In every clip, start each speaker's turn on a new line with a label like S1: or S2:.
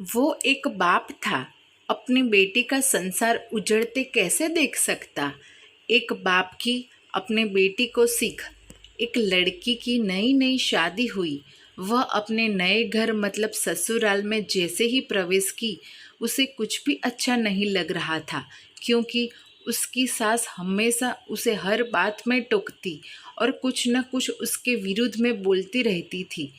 S1: वो एक बाप था, अपनी बेटी का संसार उजड़ते कैसे देख सकता। एक बाप की अपने बेटी को सीख। एक लड़की की नई नई शादी हुई। वह अपने नए घर मतलब ससुराल में जैसे ही प्रवेश की, उसे कुछ भी अच्छा नहीं लग रहा था, क्योंकि उसकी सास हमेशा उसे हर बात में टोकती और कुछ न कुछ उसके विरुद्ध में बोलती रहती थी।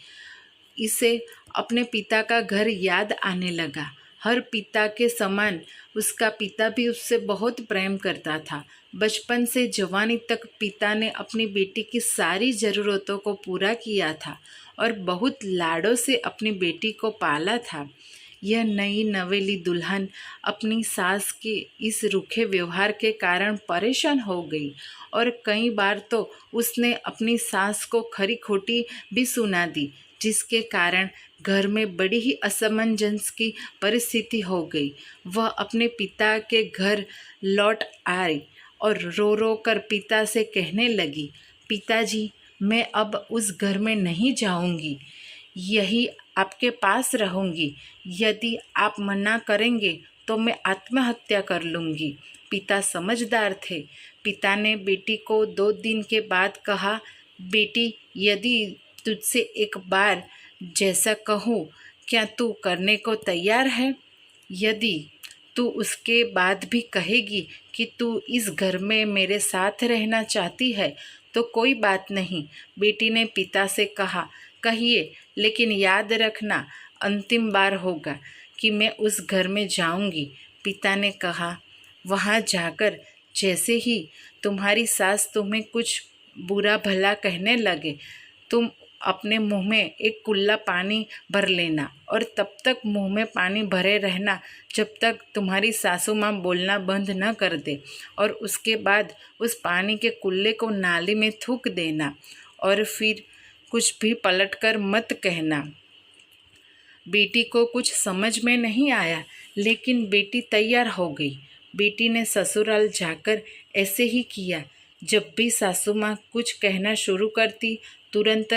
S1: इसे अपने पिता का घर याद आने लगा। हर पिता के समान उसका पिता भी उससे बहुत प्रेम करता था। बचपन से जवानी तक पिता ने अपनी बेटी की सारी ज़रूरतों को पूरा किया था और बहुत लाडों से अपनी बेटी को पाला था। यह नई नवेली दुल्हन अपनी सास के इस रूखे व्यवहार के कारण परेशान हो गई और कई बार तो उसने अपनी सास को खरी खोटी भी सुना दी, जिसके कारण घर में बड़ी ही असमंजस की परिस्थिति हो गई। वह अपने पिता के घर लौट आई और रो रो कर पिता से कहने लगी, पिताजी, मैं अब उस घर में नहीं जाऊंगी, यही आपके पास रहूंगी। यदि आप मना करेंगे तो मैं आत्महत्या कर लूंगी। पिता समझदार थे। पिता ने बेटी को 2 दिन के बाद कहा, बेटी, यदि तुझसे एक बार जैसा कहूँ, क्या तू करने को तैयार है? यदि तू उसके बाद भी कहेगी कि तू इस घर में मेरे साथ रहना चाहती है तो कोई बात नहीं। बेटी ने पिता से कहा, कहिए, लेकिन याद रखना अंतिम बार होगा कि मैं उस घर में जाऊंगी। पिता ने कहा, वहाँ जाकर जैसे ही तुम्हारी सास तुम्हें कुछ बुरा भला कहने लगे, तुम अपने मुंह में एक कुल्ला पानी भर लेना और तब तक मुंह में पानी भरे रहना जब तक तुम्हारी सासू माँ बोलना बंद न कर दे, और उसके बाद उस पानी के कुल्ले को नाली में थूक देना और फिर कुछ भी पलटकर मत कहना। बेटी को कुछ समझ में नहीं आया, लेकिन बेटी तैयार हो गई। बेटी ने ससुराल जाकर ऐसे ही किया। जब भी सासू माँ कुछ कहना शुरू करती, तुरंत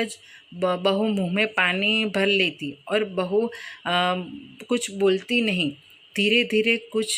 S1: बहू मुंह में पानी भर लेती और बहू कुछ बोलती नहीं। धीरे धीरे कुछ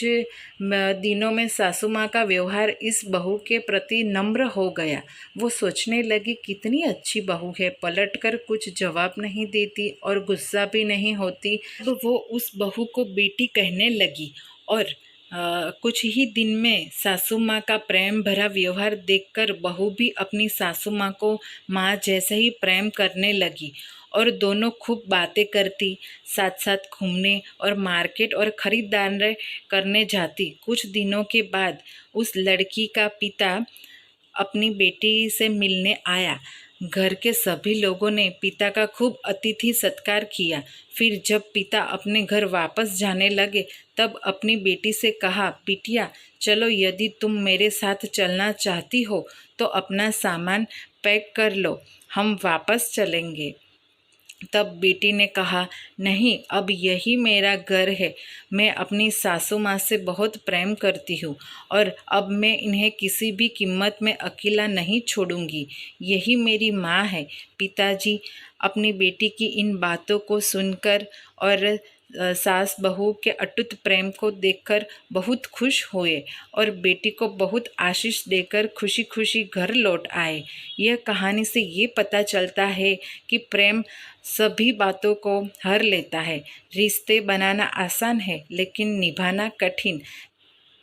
S1: दिनों में सासू माँ का व्यवहार इस बहू के प्रति नम्र हो गया। वो सोचने लगी, कितनी अच्छी बहू है, पलटकर कुछ जवाब नहीं देती और गुस्सा भी नहीं होती। तो वो उस बहू को बेटी कहने लगी और कुछ ही दिन में सासू माँ का प्रेम भरा व्यवहार देखकर बहू भी अपनी सासू माँ को माँ जैसे ही प्रेम करने लगी और दोनों खूब बातें करती, साथ साथ घूमने और मार्केट और ख़रीदारी करने जाती। कुछ दिनों के बाद उस लड़की का पिता अपनी बेटी से मिलने आया। घर के सभी लोगों ने पिता का खूब अतिथि सत्कार किया। फिर जब पिता अपने घर वापस जाने लगे, तब अपनी बेटी से कहा, बिटिया, चलो, यदि तुम मेरे साथ चलना चाहती हो तो अपना सामान पैक कर लो, हम वापस चलेंगे। तब बेटी ने कहा, नहीं, अब यही मेरा घर है। मैं अपनी सासू माँ से बहुत प्रेम करती हूँ और अब मैं इन्हें किसी भी कीमत में अकेला नहीं छोड़ूंगी। यही मेरी माँ है। पिताजी अपनी बेटी की इन बातों को सुनकर और सास बहू के अटूट प्रेम को देखकर बहुत खुश हुए और बेटी को बहुत आशीष देकर खुशी खुशी घर लौट आए। यह कहानी से ये पता चलता है कि प्रेम सभी बातों को हर लेता है। रिश्ते बनाना आसान है, लेकिन निभाना कठिन।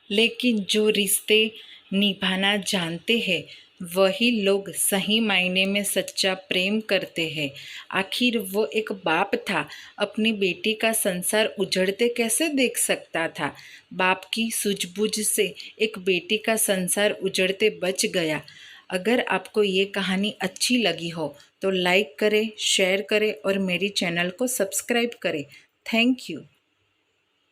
S1: लेकिन जो रिश्ते निभाना जानते हैं, वही लोग सही मायने में सच्चा प्रेम करते हैं। आखिर वो एक बाप था, अपनी बेटी का संसार उजड़ते कैसे देख सकता था। बाप की सूझबूझ से एक बेटी का संसार उजड़ते बच गया। अगर आपको ये कहानी अच्छी लगी हो तो लाइक करें, शेयर करें और मेरी चैनल को सब्सक्राइब करें। Thank you.